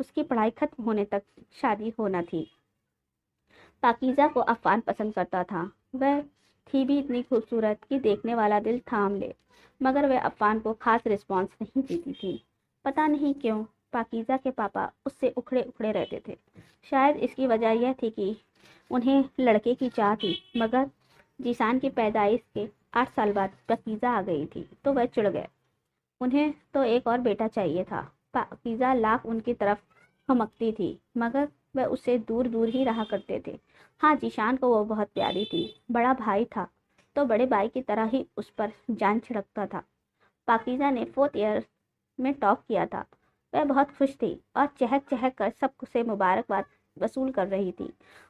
اس کی پڑھائی ختم ہونے تک شادی ہونا تھی۔ پاکیزہ کو عفان پسند کرتا تھا، وہ تھی بھی اتنی خوبصورت کہ دیکھنے والا دل تھام لے، مگر وہ عفان کو خاص رسپانس نہیں دیتی تھی۔ پتہ نہیں کیوں پاکیزہ کے پاپا اس سے اکھڑے اکھڑے رہتے تھے۔ شاید اس کی وجہ یہ تھی کہ انہیں لڑکے کی چاہ تھی، مگر ذیشان کی پیدائش کے 8 سال بعد پاکیزہ آ گئی تھی تو وہ چڑ گئے۔ انہیں تو ایک اور بیٹا چاہیے تھا۔ پاکیزہ لاکھ ان کی طرف ہمکتی تھی، مگر وہ اس سے دور دور ہی رہا کرتے تھے۔ ہاں، ذیشان کو وہ بہت پیاری تھی، بڑا بھائی تھا تو بڑے بھائی کی طرح ہی اس پر جان چھڑکتا تھا۔ پاکیزہ نے 4th ایئر میں ٹاپ کیا تھا۔ وہ بہت خوش تھی اور چہک چہک کر سب سے مبارکباد وصول کر رہی تھی۔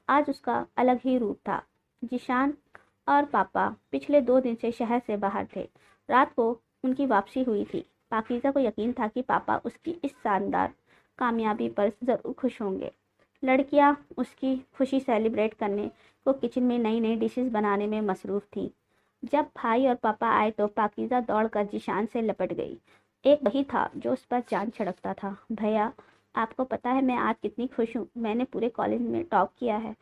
آج اس کا الگ ہی روپ تھا۔ ذیشان اور پاپا پچھلے 2 دن سے شہر سے باہر تھے۔ رات کو ان کی واپسی ہوئی تھی۔ پاکیزہ کو یقین تھا کہ پاپا اس کی اس شاندار کامیابی پر ضرور خوش ہوں گے۔ لڑکیاں اس کی خوشی سیلیبریٹ کرنے کو کچن میں نئی نئی ڈشز بنانے میں مصروف تھیں۔ جب بھائی اور پاپا آئے تو پاکیزہ دوڑ کر ذیشان سے لپٹ گئی۔ ایک وہی تھا جو اس پر جان چھڑکتا تھا۔ بھیا، آپ کو پتہ ہے میں آج کتنی خوش ہوں، میں نے پورے کالج میں ٹاپ کیا ہے۔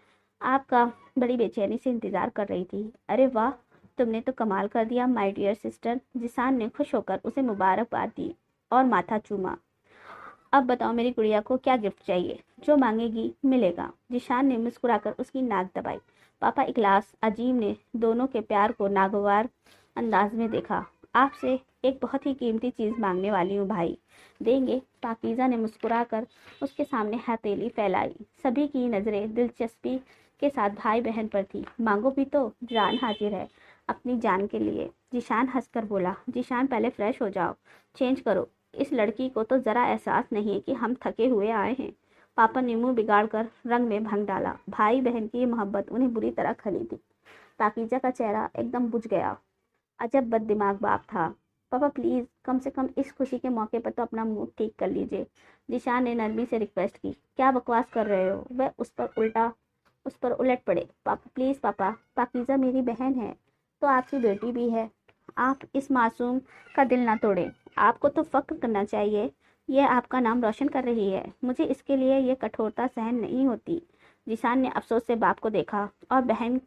آپ کا بڑی بے چینی سے انتظار کر رہی تھی۔ ارے واہ، تم نے تو کمال کر دیا مائی ڈیئر سسٹر۔ ذیشان نے خوش ہو کر اسے مبارکباد دی اور ماتھا چوما۔ اب بتاؤ میری گڑیا کو کیا گفٹ چاہیے؟ جو مانگے گی ملے گا۔ ذیشان نے مسکرا کر اس کی ناک دبائی۔ پاپا اخلاص عظیم نے دونوں کے پیار کو ناگوار انداز میں دیکھا۔ آپ سے ایک بہت ہی قیمتی چیز مانگنے والی ہوں بھائی، دیں گے؟ پاکیزہ نے مسکرا کر اس کے سامنے ہتھیلی پھیلائی۔ سبھی کی نظریں دلچسپی کے ساتھ بھائی بہن پر تھی۔ مانگو بھی تو، جان حاضر ہے اپنی جان کے لیے۔ ذیشان ہنس کر بولا۔ ذیشان پہلے فریش ہو جاؤ، چینج کرو، اس لڑکی کو تو ذرا احساس نہیں کہ ہم تھکے ہوئے آئے ہیں۔ پاپا نے منہ بگاڑ کر رنگ میں بھنگ ڈالا۔ بھائی بہن کی یہ محبت انہیں بری طرح کھلی تھی۔ پاکیزہ کا چہرہ ایک دم بجھ گیا۔ عجب بد دماغ باپ تھا۔ پاپا پلیز کم سے کم اس خوشی کے موقع پر تو اپنا موڈ ٹھیک کر لیجیے، ذیشان نے نرمی سے ریکویسٹ کی۔ کیا بکواس کر رہے ہو؟ وہ اس پر الٹ پڑے۔ پاپا پلیز پاپا، پاکیزہ میری بہن ہے تو آپ کی بیٹی بھی ہے، آپ اس معصوم کا دل نہ توڑیں۔ آپ کو تو فخر کرنا چاہیے، یہ آپ کا نام روشن کر رہی ہے۔ مجھے اس کے لیے یہ کٹھورتا سہن نہیں ہوتی۔ ذیشان نے افسوس سے باپ کو دیکھا اور بہن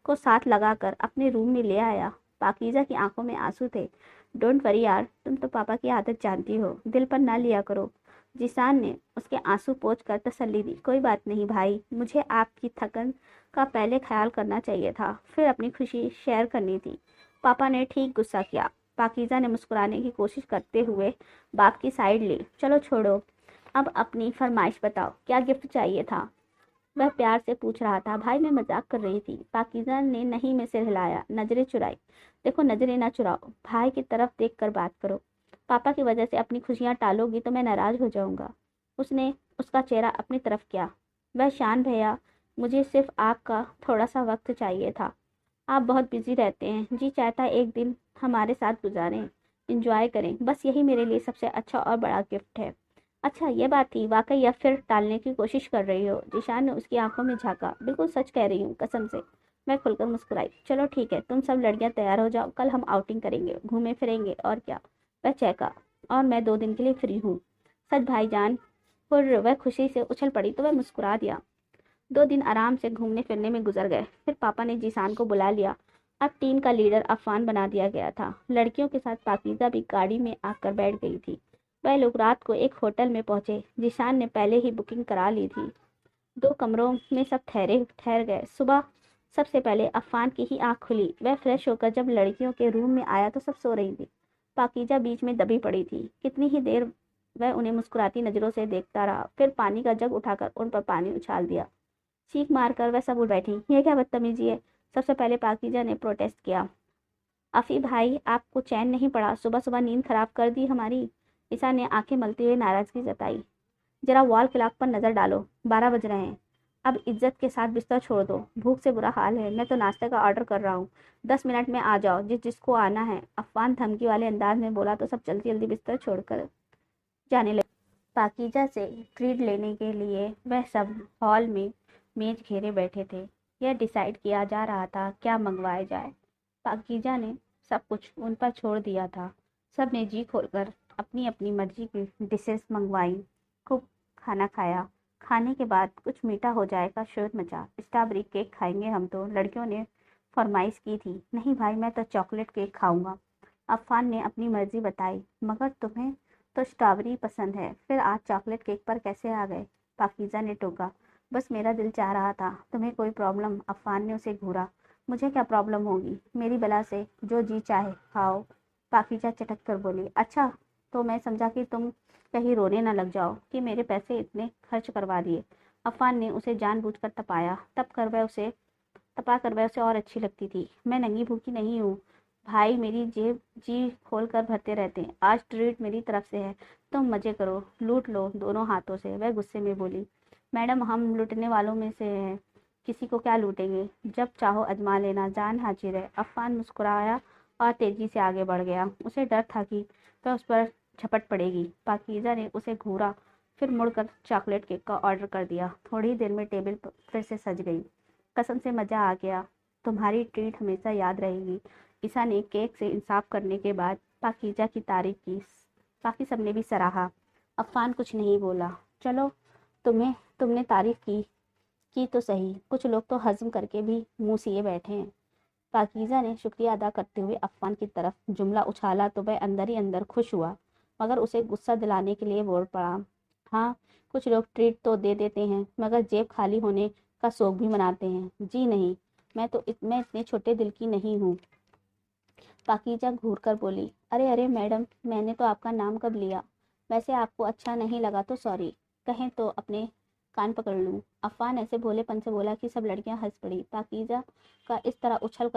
کو ساتھ لگا کر اپنے روم میں لے آیا۔ پاکیزہ کی آنکھوں میں آنسو تھے۔ ڈونٹ وری یار، تم تو پاپا کی عادت جانتی ہو، دل پر نہ لیا کرو۔ ذیشان نے اس کے آنسو پوچھ کر تسلی دی۔ کوئی بات نہیں بھائی، مجھے آپ کی تھکن کا پہلے خیال کرنا چاہیے تھا، پھر اپنی خوشی شیئر کرنی تھی۔ پاپا نے ٹھیک غصہ کیا۔ پاکیزہ نے مسکرانے کی کوشش کرتے ہوئے باپ کی سائڈ لی۔ چلو چھوڑو، اب اپنی فرمائش بتاؤ، کیا گفٹ چاہیے تھا؟ وہ پیار سے پوچھ رہا تھا۔ بھائی میں مذاق کر رہی تھی۔ پاکیزہ نے نہیں میں سر ہلایا، نظریں چرائی۔ دیکھو نظریں نہ چراؤ، بھائی کی طرف دیکھ کر بات کرو۔ پاپا کی وجہ سے اپنی خوشیاں ٹالو گی تو میں ناراض ہو جاؤں گا۔ اس نے اس کا چہرہ اپنی طرف کیا۔ وہ شان بھیا، مجھے صرف آپ کا تھوڑا سا وقت چاہیے تھا۔ آپ بہت بزی رہتے ہیں، جی چاہتا ہے ایک دن ہمارے ساتھ گزاریں، انجوائے کریں، بس یہی میرے لیے سب سے اچھا اور بڑا گفٹ ہے۔ اچھا یہ بات تھی واقعی، یا پھر ٹالنے کی کوشش کر رہی ہو؟ ذیشان نے اس کی آنکھوں میں جھانکا۔ بالکل سچ کہہ رہی ہوں قسم سے۔ میں کھل کر مسکرائی۔ چلو ٹھیک ہے، تم سب لڑکیاں تیار ہو جاؤ، کل ہم آؤٹنگ کریں گے، گھومیں پھریں گے اور کیا۔ وہ چہکا۔ اور میں 2 دن کے لیے فری ہوں۔ سچ بھائی جان؟ اور وہ خوشی سے اچھل پڑی تو وہ مسکرا دیا۔ 2 دن آرام سے گھومنے پھرنے میں گزر گئے۔ پھر پاپا نے ذیشان کو بلا لیا۔ اب ٹیم کا لیڈر عفان بنا دیا گیا تھا۔ لڑکیوں کے ساتھ پاکیزہ بھی گاڑی میں آ کر بیٹھ گئی تھی۔ وہ لوگ رات کو ایک ہوٹل میں پہنچے۔ ذیشان نے پہلے ہی بکنگ کرا لی تھی۔ 2 کمروں میں سب ٹھہر گئے۔ صبح سب سے پہلے عفان کی ہی آنکھ کھلی۔ وہ فریش ہو کر جب لڑکیوں کے روم میں آیا تو سب سو رہی تھی۔ پاکیزہ بیچ میں دبی پڑی تھی۔ کتنی ہی دیر وہ انہیں مسکراتی نظروں سے دیکھتا رہا، پھر پانی کا جگ اٹھا کر ان پر پانی اچھال دیا۔ چیخ مار کر وہ سب اٹھ بیٹھی۔ یہ کیا بدتمیزی ہے؟ سب سے پہلے پاکیزہ نے پروٹیسٹ کیا۔ افی بھائی، آپ کو چین نہیں پڑا؟ صبح صبح نیند خراب کر دی ہماری۔ عیسیٰ نے آنکھیں ملتے ہوئے ناراضگی جتائی۔ ذرا وال کلاک پر نظر ڈالو، 12 بج رہے ہیں۔ اب عزت کے ساتھ بستر چھوڑ دو، بھوک سے برا حال ہے۔ میں تو ناشتے کا آرڈر کر رہا ہوں، 10 منٹ میں آ جاؤ جس کو آنا ہے۔ عفان دھمکی والے انداز میں بولا تو سب جلدی جلدی بستر چھوڑ کر جانے لگے۔ پاکیزہ سے ٹریٹ لینے کے لیے وہ سب ہال میں میز گھیرے بیٹھے تھے۔ یہ ڈیسائیڈ کیا جا رہا تھا کیا منگوایا جائے۔ پاکیزہ نے سب کچھ ان پر چھوڑ دیا تھا۔ سب نے جی کھول کر اپنی اپنی مرضی کی ڈشز منگوائیں۔ خوب کھانا کھایا۔ کھانے کے بعد کچھ میٹھا ہو جائے کا شور مچا۔ اسٹرابیری کیک کھائیں گے ہم تو، لڑکیوں نے فرمائش کی تھی۔ نہیں بھائی، میں تو چاکلیٹ کیک کھاؤں گا۔ عفان نے اپنی مرضی بتائی۔ مگر تمہیں تو اسٹرابیری پسند ہے، پھر آج چاکلیٹ کیک پر کیسے آ گئے؟ پاکیزہ نے ٹوکا۔ بس میرا دل چاہ رہا تھا۔ تمہیں کوئی پرابلم؟ عفان نے اسے گھورا۔ مجھے کیا پرابلم ہوگی؟ میری بلا سے جو جی چاہے کھاؤ، پاکیزہ چٹک کر بولی۔ اچھا، تو میں سمجھا کہ تم کہیں رونے نہ لگ جاؤ کہ میرے پیسے اتنے خرچ کروا دیے۔ عفان نے اسے جان بوجھ کر تپا کر وہ اسے اور اچھی لگتی تھی۔ میں ننگی بھوکی نہیں ہوں بھائی، میری جیب جی کھول کر بھرتے رہتے ہیں۔ آج ٹریٹ میری طرف سے ہے، تم مزے کرو، لوٹ لو دونوں ہاتھوں سے۔ وہ غصے میں بولی۔ میڈم، ہم لوٹنے والوں میں سے ہیں، کسی کو کیا لوٹیں گے؟ جب چاہو آزما لینا، جان حاضر ہے۔ عفان مسکرایا اور تیزی سے آگے بڑھ گیا۔ اسے ڈر تھا کہ وہ اس پر جھپٹ پڑے گی۔ پاکیزہ نے اسے گھورا، پھر مڑ کر چاکلیٹ کیک کا آرڈر کر دیا۔ تھوڑی دیر میں ٹیبل پھر سے سج گئی۔ قسم سے مزہ آ گیا، تمہاری ٹریٹ ہمیشہ یاد رہے گی۔ عیسیٰ نے کیک سے انصاف کرنے کے بعد پاکیزہ کی تعریف کی۔ باقی سب نے بھی سراہا۔ عفان کچھ نہیں بولا۔ چلو، تم نے تعریف کی تو صحیح، کچھ لوگ تو ہضم کر کے بھی منہ سیے بیٹھے ہیں۔ پاکیزہ نے شکریہ ادا کرتے ہوئے عفان کی طرف جملہ اچھالا تو وہ اندر ہی اندر خوش ہوا، مگر اسے غصہ دلانے کے لیے بول پڑا۔ ہاں، کچھ لوگ ٹریٹ تو دے دیتے ہیں، مگر جیب خالی ہونے کا شوق بھی مناتے ہیں۔ جی نہیں، میں اتنے چھوٹے دل کی نہیں ہوں۔ پاکیزہ گھور کر بولی۔ ارے میڈم، میں نے تو آپ کا نام کب لیا؟ ویسے آپ کو اچھا نہیں لگا تو سوری، کہیں تو اپنے کان پکڑ لوں۔ عفان ایسے بھولے پن سے بولا کہ سب لڑکیاں ہنس پڑی۔ پاکیزہ کا اس طرح اچھل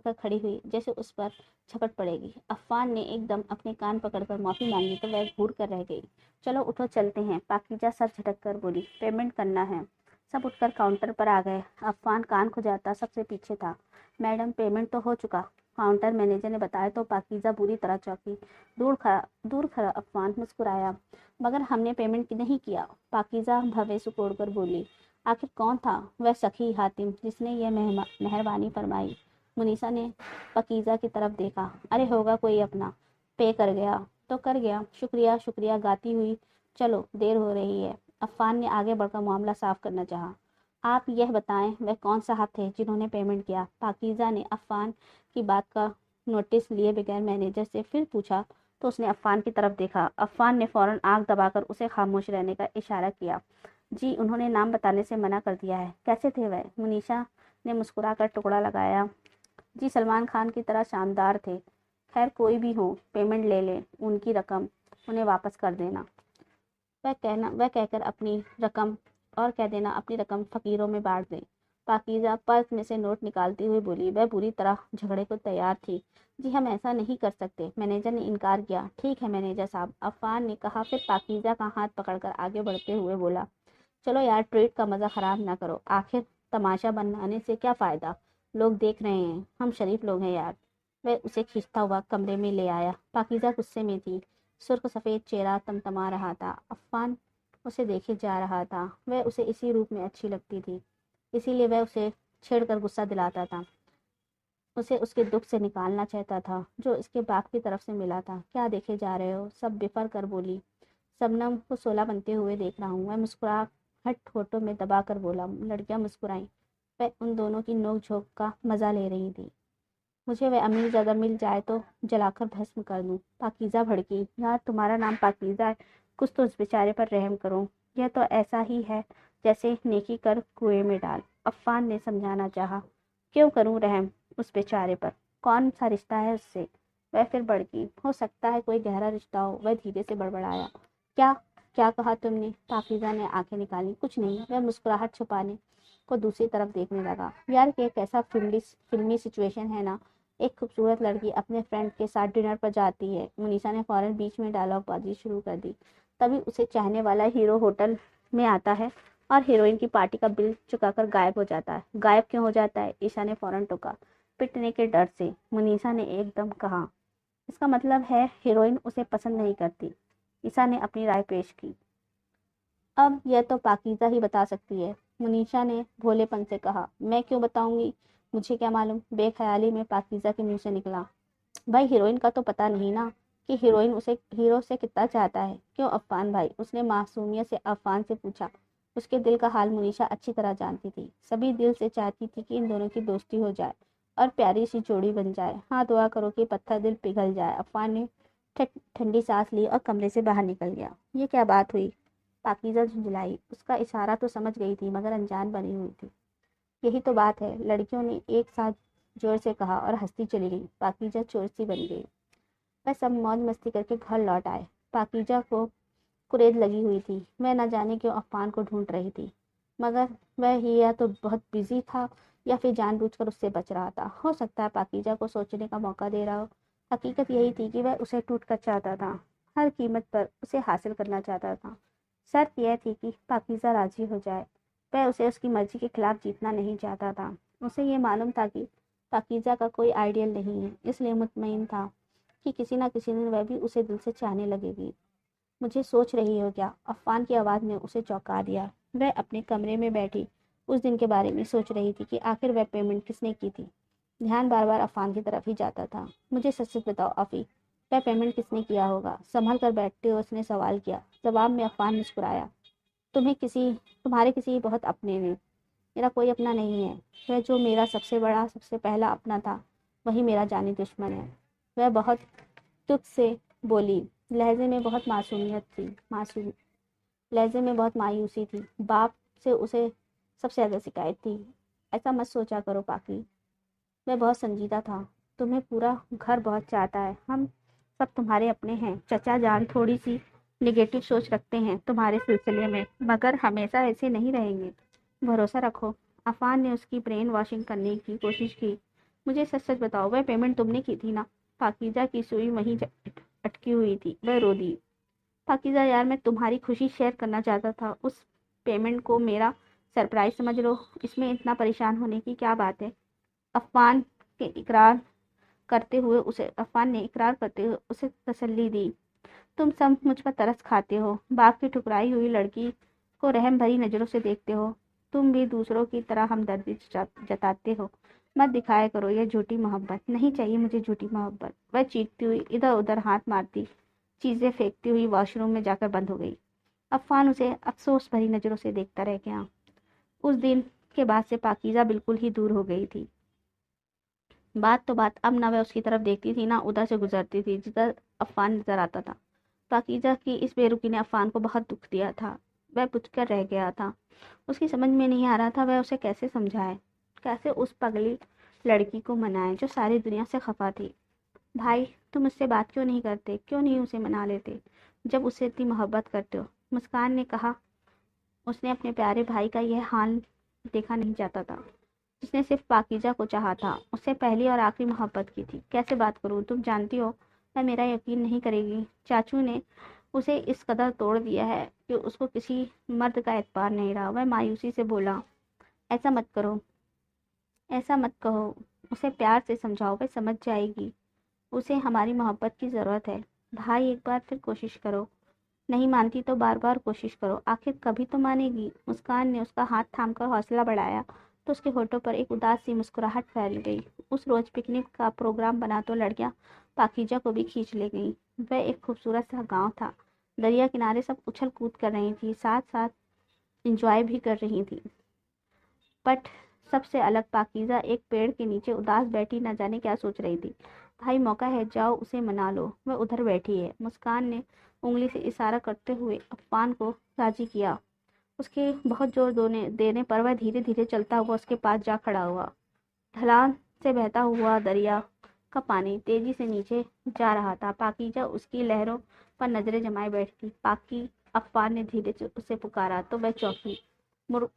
کر کھڑی ہوئی جیسے اس پر جھپٹ پڑے گی۔ عفان نے ایک دم اپنے کان پکڑ کر معافی مانگی تو وہ گھور کر رہ گئی۔ چلو اٹھو چلتے ہیں، پاکیزہ سر جھٹک کر بولی۔ پیمنٹ کرنا ہے۔ سب اٹھ کر کاؤنٹر پر آ گئے۔ عفان کان کھجاتا سب سے پیچھے تھا۔ میڈم، پیمنٹ تو ہو چکا، کاؤنٹر مینیجر نے بتایا تو پاکیزہ بری طرح چونکی۔ دور کھڑا عفان مسکرایا۔ مگر ہم نے پیمنٹ نہیں کیا، پاکیزہ بھوے سکوڑ کر بولی۔ آخر کون تھا وہ سخی حاتم جس نے یہ مہربانی فرمائی؟ منیشا نے پاکیزہ کی طرف دیکھا۔ ارے ہوگا کوئی اپنا، پے کر گیا تو کر گیا، شکریہ گاتی ہوئی چلو دیر ہو رہی ہے۔ عفان نے آگے بڑھ کر معاملہ صاف کرنا چاہا۔ آپ یہ بتائیں وہ کون صاحب تھے جنہوں نے پیمنٹ کیا؟ پاکیزہ نے عفان کی بات کا نوٹس لیے بغیر مینیجر سے پھر پوچھا تو اس نے عفان کی طرف دیکھا۔ عفان نے فوراً آنکھ دبا کر اسے خاموش رہنے کا اشارہ کیا۔ جی، انہوں نے نام بتانے سے منع کر دیا ہے۔ کیسے تھے وہ؟ منیشا نے مسکرا کر ٹکڑا لگایا۔ جی، سلمان خان کی طرح شاندار تھے۔ خیر کوئی بھی ہو، پیمنٹ لے لیں، ان کی رقم انہیں واپس کر دینا۔ وہ کہہ کر اپنی رقم فقیروں میں بانٹ دیں۔ پاکیزہ پرس میں سے نوٹ نکالتے ہوئے بولی۔ وہ بری طرح جھگڑے کو تیار تھی۔ جی ہم ایسا نہیں کر سکتے، مینیجر نے انکار کیا۔ ٹھیک ہے مینیجر صاحب، عفان نے کہا، پھر پاکیزہ کا ہاتھ پکڑ کر آگے بڑھتے ہوئے بولا۔ چلو یار، ٹریٹ کا مزہ خراب نہ کرو، آخر تماشا بنانے سے کیا فائدہ، لوگ دیکھ رہے ہیں، ہم شریف لوگ ہیں یار۔ وہ اسے کھینچتا ہوا کمرے میں لے آیا۔ پاکیزہ غصے میں تھی، سرخ سفید چہرہ تمتما رہا تھا۔ عفان اسے دیکھے جا رہا تھا۔ وہ اسے اسی روپ میں اچھی لگتی تھی، اسی لیے وہ اسے چھیڑ کر غصہ دلاتا تھا، اسے اس کے دکھ سے نکالنا چاہتا تھا جو اس کے باپ کی طرف سے ملا تھا۔ کیا دیکھے جا رہے ہو؟ سب بفر کر بولی۔ شبنم کو 16 بنتے ہوئے دیکھ رہا ہوں۔ وہ مسکراہٹ ہونٹوں میں دبا کر بولا۔ لڑکیاں مسکرائیں۔ وہ ان دونوں کی نوک جھونک کا مزہ لے رہی تھی۔ مجھے وہ امیر زیادہ مل جائے تو جلا کر بھسم کر دوں۔ پاکیزہ بھڑکی۔ یار تمہارا نام پاکیزہ ہے، کچھ تو اس بیچارے پر رحم کرو، یہ تو ایسا ہی ہے جیسے نیکی کر کنویں میں ڈال۔ عفان نے سمجھانا چاہا۔ کیوں کروں رحم اس بیچارے پر، کون سا رشتہ ہے اس سے؟ وہ پھر بڑکی۔ ہو سکتا ہے کوئی گہرا رشتہ ہو، وہ دھیرے سے بڑبڑایا۔ کیا کہا تم نے؟ پاکیزہ نے آنکھیں نکالی۔ کچھ نہیں۔ وہ مسکراہٹ چھپانے کو دوسری طرف دیکھنے لگا۔ یار کہ ایک ایسا فلمی سچویشن ہے نا، ایک خوبصورت لڑکی اپنے فرینڈ کے ساتھ ڈنر پر جاتی ہے۔ منیشا نے فوراً بیچ میں ڈائلاگ بازی شروع کر دی۔ تبھی اسے چاہنے والا ہیرو ہوٹل میں آتا ہے اور ہیروئن کی پارٹی کا بل چکا کر غائب ہو جاتا ہے۔ غائب کیوں ہو جاتا ہے؟ عیشا نے فوراً ٹوکا۔ پٹنے کے ڈر سے، منیشا نے ایک دم کہا۔ اس کا مطلب ہے ہیروئن اسے پسند نہیں کرتی، عیشا نے اپنی رائے پیش کی۔ اب یہ تو پاکیزہ ہی بتا سکتی ہے، منیشا نے بھولے پن سے کہا۔ میں کیوں بتاؤں گی، مجھے کیا معلوم، بے خیالی میں پاکیزہ کے منہ سے نکلا۔ بھائی ہیروئن کا تو پتہ نہیں نا، کہ ہیروئن اسے ہیرو سے کتنا چاہتا ہے۔ کیوں عفان بھائی؟ اس نے معصومیت سے عفان سے پوچھا۔ اس کے دل کا حال منیشا اچھی طرح جانتی تھی۔ سبھی دل سے چاہتی تھی کہ ان دونوں کی دوستی ہو جائے اور پیاری سی جوڑی بن جائے۔ ہاں دعا کرو کہ پتھر دل پگھل جائے۔ عفان نے ٹھنڈی سانس لی اور کمرے سے باہر نکل گیا۔ یہ کیا بات ہوئی؟ پاکیزہ جھنجھلائی۔ اس کا اشارہ تو سمجھ گئی تھی مگر انجان بنی ہوئی تھی۔ یہی تو بات ہے، لڑکیوں نے ایک ساتھ زور سے کہا اور ہنستی چلی گئی۔ پاکیزہ چور سی بن گئی۔ وہ سب موج مستی کر کے گھر لوٹ آئے۔ پاکیزہ کو قرید لگی ہوئی تھی۔ وہ نہ جانے کیوں عفان کو ڈھونڈ رہی تھی، مگر وہ ہی یا تو بہت بزی تھا یا پھر جان بوجھ کر اس سے بچ رہا تھا۔ ہو سکتا ہے پاکیزہ کو سوچنے کا موقع دے رہا ہو۔ حقیقت یہی تھی کہ وہ اسے ٹوٹ کر چاہتا تھا، ہر قیمت پر اسے حاصل کرنا چاہتا تھا۔ شرط یہ تھی کہ پاکیزہ راضی ہو جائے۔ وہ اسے اس کی مرضی کے خلاف جیتنا نہیں چاہتا تھا۔ اسے یہ معلوم تھا کہ پاکیزہ کا کوئی آئیڈیل نہیں ہے، اس لیے مطمئن تھا کہ کسی نہ کسی دن وہ بھی اسے دل سے چاہنے لگے گی۔ مجھے سوچ رہی ہو کیا؟ عفان کی آواز نے اسے چونکا دیا۔ وہ اپنے کمرے میں بیٹھی اس دن کے بارے میں سوچ رہی تھی کہ آخر وہ پیمنٹ کس نے کی تھی۔ دھیان بار بار عفان کی طرف ہی جاتا تھا۔ مجھے سچ سچ بتاؤ آفی، وہ پیمنٹ کس نے کیا ہوگا؟ سنبھل کر بیٹھتے ہوئے اس نے سوال کیا۔ جواب میں عفان مسکرایا۔ تمہارے کسی بہت اپنے نے، میرا کوئی اپنا نہیں ہے۔ وہ جو میرا سب سے پہلا اپنا تھا وہی میرا جانی دشمن ہے۔ وہ بہت دکھ سے بولی، لہجے میں بہت مایوسی تھی۔ باپ سے اسے سب سے زیادہ شکایت تھی۔ ایسا مت سوچا کرو پاکی، میں بہت سنجیدہ تھا۔ تمہیں پورا گھر بہت چاہتا ہے، ہم سب تمہارے اپنے ہیں۔ چچا جان تھوڑی سی نگیٹو سوچ رکھتے ہیں تمہارے سلسلے میں، مگر ہمیشہ ایسے نہیں رہیں گے، بھروسہ رکھو۔ عفان نے اس کی برین واشنگ کرنے کی کوشش کی۔ مجھے سچ سچ بتاؤ، وہ پیمنٹ تم نے کی تھی نا؟ پاکیزہ کی سوئی وہیں اٹکی ہوئی تھی۔ وہ رو دی۔ پاکیزہ یار، میں تمہاری خوشی شیئر کرنا چاہتا تھا۔ اس پیمنٹ کو میرا سرپرائز سمجھ لو، اس میں اتنا پریشان ہونے کی کیا بات ہے؟ عفان نے اقرار کرتے ہوئے اسے تسلی دی۔ تم سب مجھ پر ترس کھاتے ہو، باپ کی ٹھکرائی ہوئی لڑکی کو رحم بھری نظروں سے دیکھتے ہو۔ تم بھی دوسروں کی طرح ہمدردی جتاتے ہو۔ مت دکھایا کرو یہ جھوٹی محبت۔ نہیں چاہیے مجھے جھوٹی محبت۔ وہ چیختی ہوئی ادھر ادھر ہاتھ مارتی، چیزیں پھینکتی ہوئی واش روم میں جا کر بند ہو گئی۔ عفان اسے افسوس بھری نظروں سے دیکھتا رہ گیا۔ اس دن کے بعد سے پاکیزہ بالکل ہی دور ہو گئی تھی۔ بات اب نہ وہ اس کی طرف دیکھتی تھی، نہ ادھر سے گزرتی تھی جدھر عفان نظر آتا تھا۔ پاکیزہ کی اس بے رخی نے عفان کو بہت دکھ دیا تھا۔ وہ بجھ کر رہ گیا تھا۔ اس کی سمجھ میں نہیں آ رہا تھا وہ اسے کیسے سمجھائے، کیسے اس پگلی لڑکی کو منائے جو ساری دنیا سے خفا تھی۔ بھائی، تم اس سے بات کیوں نہیں کرتے؟ کیوں نہیں اسے منا لیتے جب اس سے اتنی محبت کرتے ہو؟ مسکان نے کہا۔ اس نے اپنے پیارے بھائی کا یہ حال دیکھا نہیں چاہتا تھا، جس نے صرف پاکیزہ کو چاہا تھا، اس سے پہلی اور آخری محبت کی تھی۔ کیسے بات کروں؟ تم جانتی ہو وہ میرا یقین نہیں کرے گی۔ چاچو نے اسے اس قدر توڑ دیا ہے کہ اس کو کسی مرد کا اعتبار نہیں رہا۔ وہ مایوسی سے بولا، ایسا مت کہو، اسے پیار سے سمجھاؤ، وہ سمجھ جائے گی۔ اسے ہماری محبت کی ضرورت ہے۔ بھائی، ایک بار پھر کوشش کرو۔ نہیں مانتی تو بار بار کوشش کرو، آخر کبھی تو مانے گی۔ مسکان نے اس کا ہاتھ تھام کر حوصلہ بڑھایا تو اس کے ہونٹوں پر ایک اداس سی مسکراہٹ پھیل گئی۔ اس روز پکنک کا پروگرام بنا تو لڑکیاں پاکیزہ کو بھی کھینچ لے گئیں۔ وہ ایک خوبصورت سا گاؤں تھا۔ دریا کنارے سب اچھل کود کر رہی تھیں، ساتھ ساتھ انجوائے بھی کر رہی تھیں۔ بٹ سب سے الگ پاکیزہ ایک پیڑ کے نیچے اداس بیٹھی نہ جانے کیا سوچ رہی تھی۔ بھائی، موقع ہے، جاؤ اسے منا لو، وہ ادھر بیٹھی ہے۔ مسکان نے انگلی سے اشارہ کرتے ہوئے عفان کو راضی کیا۔ اس کے بہت زور دینے پر وہ دھیرے دھیرے چلتا ہوا اس کے پاس جا کھڑا ہوا۔ ڈھلان سے بہتا ہوا دریا کا پانی تیزی سے نیچے جا رہا تھا۔ پاکیزہ اس کی لہروں پر نظریں جمائے بیٹھی تھی۔ پاکی، عفان نے دھیرے سے اسے پکارا تو وہ چونکی۔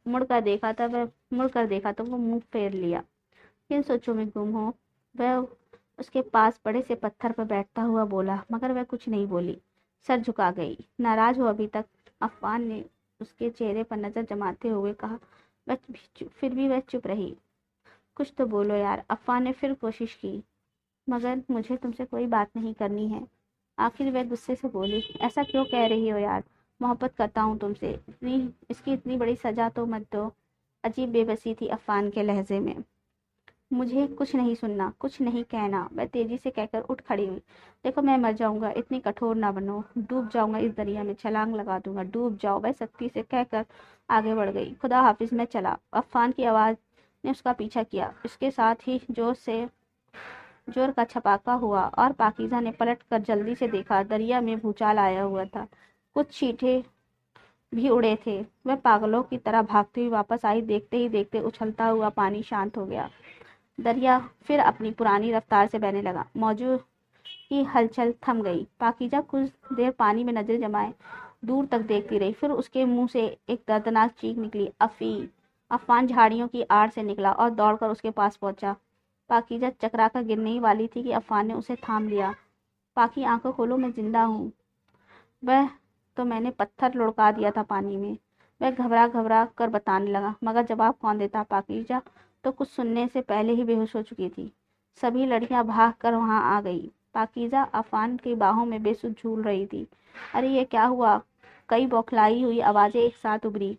مڑ کر دیکھا تو وہ منہ پھیر لیا۔ کن سوچوں میں گم ہو، وہ اس کے پاس بڑے سے پتھر پر بیٹھتا ہوا بولا، مگر وہ کچھ نہیں بولی، سر جھکا گئی۔ ناراض ہو ابھی تک؟ عفان نے اس کے چہرے پر نظر جماتے ہوئے کہا۔ پھر بھی وہ چپ رہی۔ کچھ تو بولو یار۔ عفان نے پھر کوشش کی، مگر مجھے تم سے کوئی بات نہیں کرنی ہے۔ آخر وہ غصے سے بولی، ایسا کیوں کہہ رہی ہو یار؟ محبت کرتا ہوں تم سے، اس کی اتنی بڑی سزا تو مت دو۔ عجیب بے بسی تھی عفان کے لہجے میں۔ مجھے کچھ نہیں سننا، کچھ نہیں کہنا، میں تیزی سے کہہ کر اٹھ کھڑی ہوئی۔ دیکھو میں مر جاؤں گا، اتنی کٹھور نہ بنو، ڈوب جاؤں گا اس دریا میں، چھلانگ لگا دوں گا، ڈوب جاؤ، میں سختی سے کہہ کر آگے بڑھ گئی۔ خدا حافظ، میں چلا۔ عفان کی آواز نے اس کا پیچھا کیا، اس کے ساتھ ہی زور کا چھپاکا ہوا اور پاکیزہ نے پلٹ کر جلدی سے دیکھا۔ دریا میں بھوچال آیا ہوا تھا، کچھ چیٹے بھی اڑے تھے۔ وہ پاگلوں کی طرح بھاگتی ہوئی واپس آئی، دیکھتے ہی دیکھتے اچھلتا ہوا پانی شانت ہو گیا۔ دریا پھر اپنی پرانی رفتار سے بہنے لگا، موجوں کی ہلچل تھم گئی۔ پاکیزہ کچھ دیر پانی میں نظر جمائے دور تک دیکھتی رہی، پھر اس کے منہ سے ایک دردناک چیخ نکلی، افی! عفان جھاڑیوں کی آڑ سے نکلا اور دوڑ کر اس کے پاس پہنچا۔ پاکیزہ چکرا کر گرنے ہی والی تھی کہ عفان نے اسے تھام لیا۔ پاکی، آنکھوں کھولو، میں زندہ ہوں۔ وہ تو میں نے پتھر لڑکا دیا تھا پانی میں، وہ گھبرا کر بتانے لگا، مگر جواب کون دیتا؟ پاکیزہ تو کچھ سننے سے پہلے ہی بے ہوش ہو چکی تھی۔ سبھی لڑکیاں بھاگ کر وہاں آ گئی۔ پاکیزہ عفان کی باہوں میں بے سدھ جھول رہی تھی۔ ارے یہ کیا ہوا؟ کئی بوکھلائی ہوئی آوازیں ایک ساتھ ابھری۔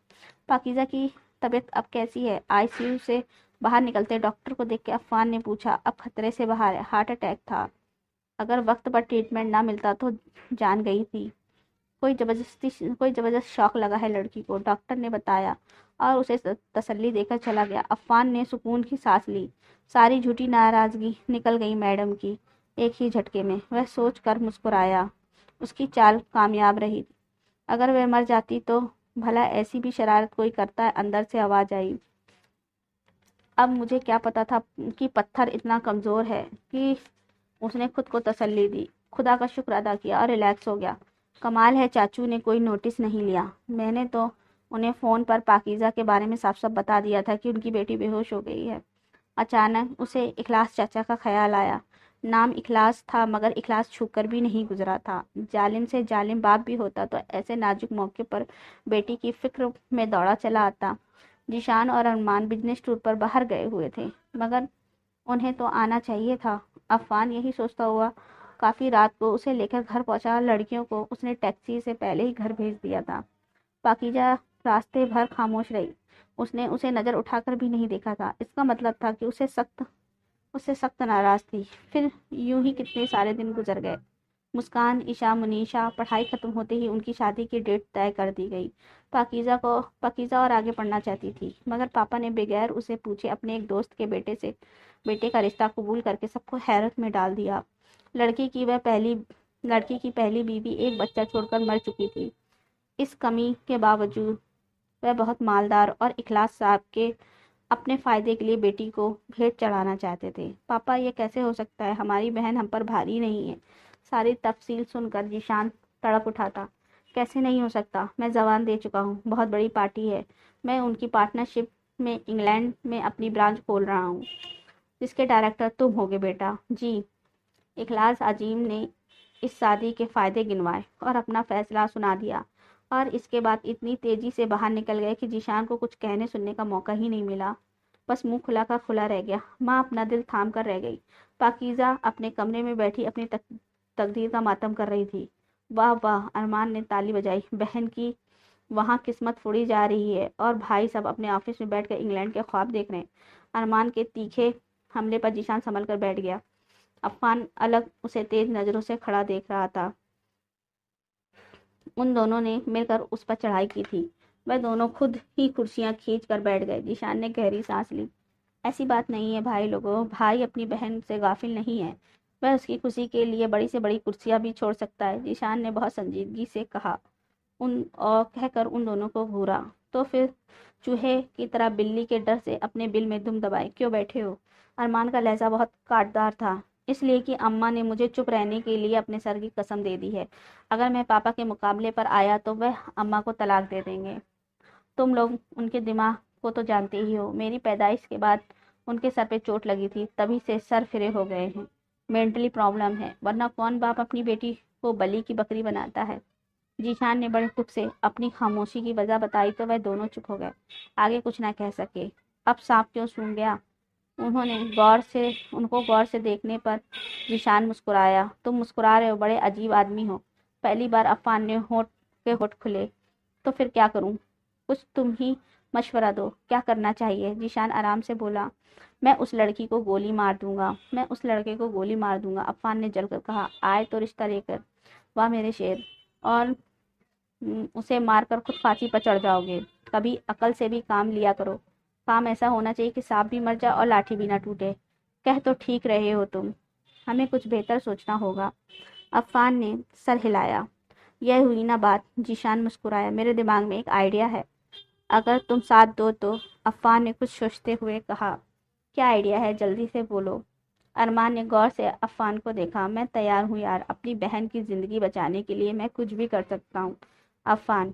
پاکیزہ کی طبیعت اب کیسی ہے؟ ICU سے باہر نکلتے ڈاکٹر کو دیکھ کے عفان نے پوچھا۔ اب خطرے سے باہر ہے، ہارٹ اٹیک تھا، اگر وقت پر ٹریٹمنٹ نہ ملتا تو جان گئی تھی۔ کوئی زبردست شوق لگا ہے لڑکی کو، ڈاکٹر نے بتایا اور اسے تسلی دے کر چلا گیا۔ عفان نے سکون کی سانس لی، ساری جھوٹی ناراضگی نکل گئی میڈم کی ایک ہی جھٹکے میں۔ وہ سوچ کر مسکرایا، اس کی چال کامیاب رہی۔ اگر وہ مر جاتی تو بھلا ایسی بھی شرارت کوئی کرتا ہے؟ اندر سے آواز آئی۔ اب مجھے کیا پتا تھا کہ پتھر اتنا کمزور ہے کہ اس نے خود کو تسلی دی، خدا کا شکر ادا کیا اور ریلیکس ہو گیا۔ کمال ہے چاچو نے کوئی نوٹس نہیں لیا، میں نے تو انہیں فون پر پاکیزہ کے بارے میں صاف صاف بتا دیا تھا کہ ان کی بیٹی بے ہوش ہو گئی ہے۔ اچانک اسے اخلاص چاچا کا خیال آیا۔ نام اخلاص تھا مگر اخلاص چھو کر بھی نہیں گزرا تھا۔ ظالم سے ظالم باپ بھی ہوتا تو ایسے نازک موقع پر بیٹی کی فکر میں دوڑا چلا آتا۔ ذیشان اور ارمان بزنس ٹور پر باہر گئے ہوئے تھے مگر انہیں تو آنا چاہیے تھا۔ عفان یہی سوچتا ہوا کافی رات کو اسے لے کر گھر پہنچا۔ لڑکیوں کو اس نے ٹیکسی سے پہلے ہی گھر بھیج دیا تھا۔ پاکیزہ راستے بھر خاموش رہی، اس نے اسے نظر اٹھا کر بھی نہیں دیکھا تھا۔ اس کا مطلب تھا کہ اس سے سخت ناراض تھی۔ پھر یوں ہی کتنے سارے دن گزر گئے۔ مسکان، عشا، منیشا، پڑھائی ختم ہوتے ہی ان کی شادی کی ڈیٹ طے کر دی گئی۔ پاکیزہ اور آگے پڑھنا چاہتی تھی مگر پاپا نے بغیر اسے پوچھے اپنے ایک دوست کے بیٹے کا رشتہ قبول کر کے سب کو حیرت میں ڈال دیا۔ لڑکی کی پہلی بیوی ایک بچہ چھوڑ کر مر چکی تھی۔ اس کمی کے باوجود وہ بہت مالدار اور اخلاص صاحب کے اپنے فائدے کے لیے بیٹی کو بھیٹ چڑھانا چاہتے تھے۔ پاپا یہ کیسے ہو سکتا ہے؟ ہماری بہن ہم پر بھاری نہیں ہے۔ ساری تفصیل سن کر ذیشان تڑپ اٹھا تھا۔ کیسے نہیں ہو سکتا؟ میں زبان دے چکا ہوں، بہت بڑی پارٹی ہے، میں ان کی پارٹنرشپ میں انگلینڈ میں اپنی برانچ کھول رہا ہوں، جس کے ڈائریکٹر تم ہوگے بیٹا۔ جی۔ اخلاص عظیم نے اس شادی کے فائدے گنوائے اور اپنا فیصلہ سنا دیا اور اس کے بعد اتنی تیزی سے باہر نکل گئے کہ ذیشان کو کچھ کہنے سننے کا موقع ہی نہیں ملا، بس منہ کھلا کا کھلا رہ گیا۔ ماں اپنا دل تھام کر رہ گئی۔ پاکیزہ اپنے کمرے میں بیٹھی اپنی تقدیر کا ماتم کر رہی تھی۔ واہ واہ! ارمان نے تالی بجائی، بہن کی وہاں قسمت پھوڑی جا رہی ہے اور بھائی سب اپنے آفس میں بیٹھ کر انگلینڈ کے خواب دیکھ رہے ہیں۔ ارمان کے تیکھے حملے پر ذیشان سنبھل کر بیٹھ گیا۔ عفان الگ اسے تیز نظروں سے کھڑا دیکھ رہا تھا۔ ان دونوں نے مل کر اس پر چڑھائی کی تھی۔ وہ دونوں خود ہی کرسیاں کھینچ کر بیٹھ گئے۔ ذیشان نے گہری سانس لی۔ ایسی بات نہیں ہے بھائی لوگوں، بھائی اپنی بہن سے غافل نہیں ہے، وہ اس کی خوشی کے لیے بڑی سے بڑی کرسیاں بھی چھوڑ سکتا ہے، ذیشان نے بہت سنجیدگی سے کہا اور کہہ کر ان دونوں کو گھورا۔ تو پھر چوہے کی طرح بلی کے ڈر سے اپنے بل میں دم دبائے کیوں بیٹھے ہو؟ ارمان کا لہجہ بہت کاٹدار تھا۔ اس لیے کہ اماں نے مجھے چپ رہنے کے لیے اپنے سر کی قسم دے دی ہے، اگر میں پاپا کے مقابلے پر آیا تو وہ اماں کو طلاق دے دیں گے۔ تم لوگ ان کے دماغ کو تو جانتے ہی ہو، میری پیدائش کے بعد ان کے سر پہ چوٹ لگی تھی، تبھی سے سر پھرے ہو گئے ہیں، مینٹلی پرابلم ہے، ورنہ کون باپ اپنی بیٹی کو بلی کی بکری بناتا ہے؟ ذیشان نے بڑے دکھ سے اپنی خاموشی کی وجہ بتائی تو وہ دونوں چپ ہو گئے، آگے کچھ نہ کہہ سکے۔ اب سانپ کیوں سونگ گیا؟ ان کو غور سے دیکھنے پر ذیشان مسکرایا۔ تم مسکرا رہے ہو، بڑے عجیب آدمی ہو۔ پہلی بار عفان نے ہونٹ کھلے۔ تو پھر کیا کروں؟ کچھ تم ہی مشورہ دو، کیا کرنا چاہیے؟ ذیشان آرام سے بولا۔ میں اس لڑکی کو گولی مار دوں گا، میں اس لڑکے کو گولی مار دوں گا، عفان نے جل کر کہا۔ آئے تو رشتہ لے کر، واہ میرے شیر، اور اسے مار کر خود پھانسی پر چڑھ جاؤ گے؟ کبھی عقل سے بھی کام لیا کرو، کام ایسا ہونا چاہیے کہ سانپ بھی مر جائے اور لاٹھی بھی نہ ٹوٹے۔ کہہ تو ٹھیک رہے ہو تم، ہمیں کچھ بہتر سوچنا ہوگا۔ عفان نے سر ہلایا۔ یہ ہوئی نا بات، ذیشان مسکرایا، میرے دماغ میں ایک آئیڈیا ہے، اگر تم ساتھ دو تو۔ عفان نے کچھ سوچتے ہوئے کہا۔ کیا آئیڈیا ہے؟ جلدی سے بولو۔ ارمان نے غور سے عفان کو دیکھا۔ میں تیار ہوں یار، اپنی بہن کی زندگی بچانے کے لیے میں کچھ بھی کر سکتا ہوں عفان،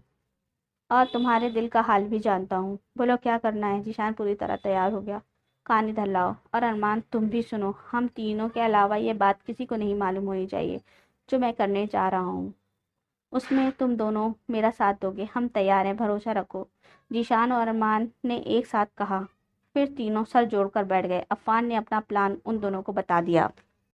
اور تمہارے دل کا حال بھی جانتا ہوں۔ بولو کیا کرنا ہے؟ ذیشان پوری طرح تیار ہو گیا۔ کان ادھر لاؤ، اور ارمان تم بھی سنو، ہم تینوں کے علاوہ یہ بات کسی کو نہیں معلوم ہونی چاہیے جو میں کرنے جا رہا ہوں، اس میں تم دونوں میرا ساتھ دو گے؟ ہم تیار ہیں، بھروسہ رکھو، ذیشان اور ارمان نے ایک ساتھ کہا۔ پھر تینوں سر جوڑ کر بیٹھ گئے۔ عفان نے اپنا پلان ان دونوں کو بتا دیا۔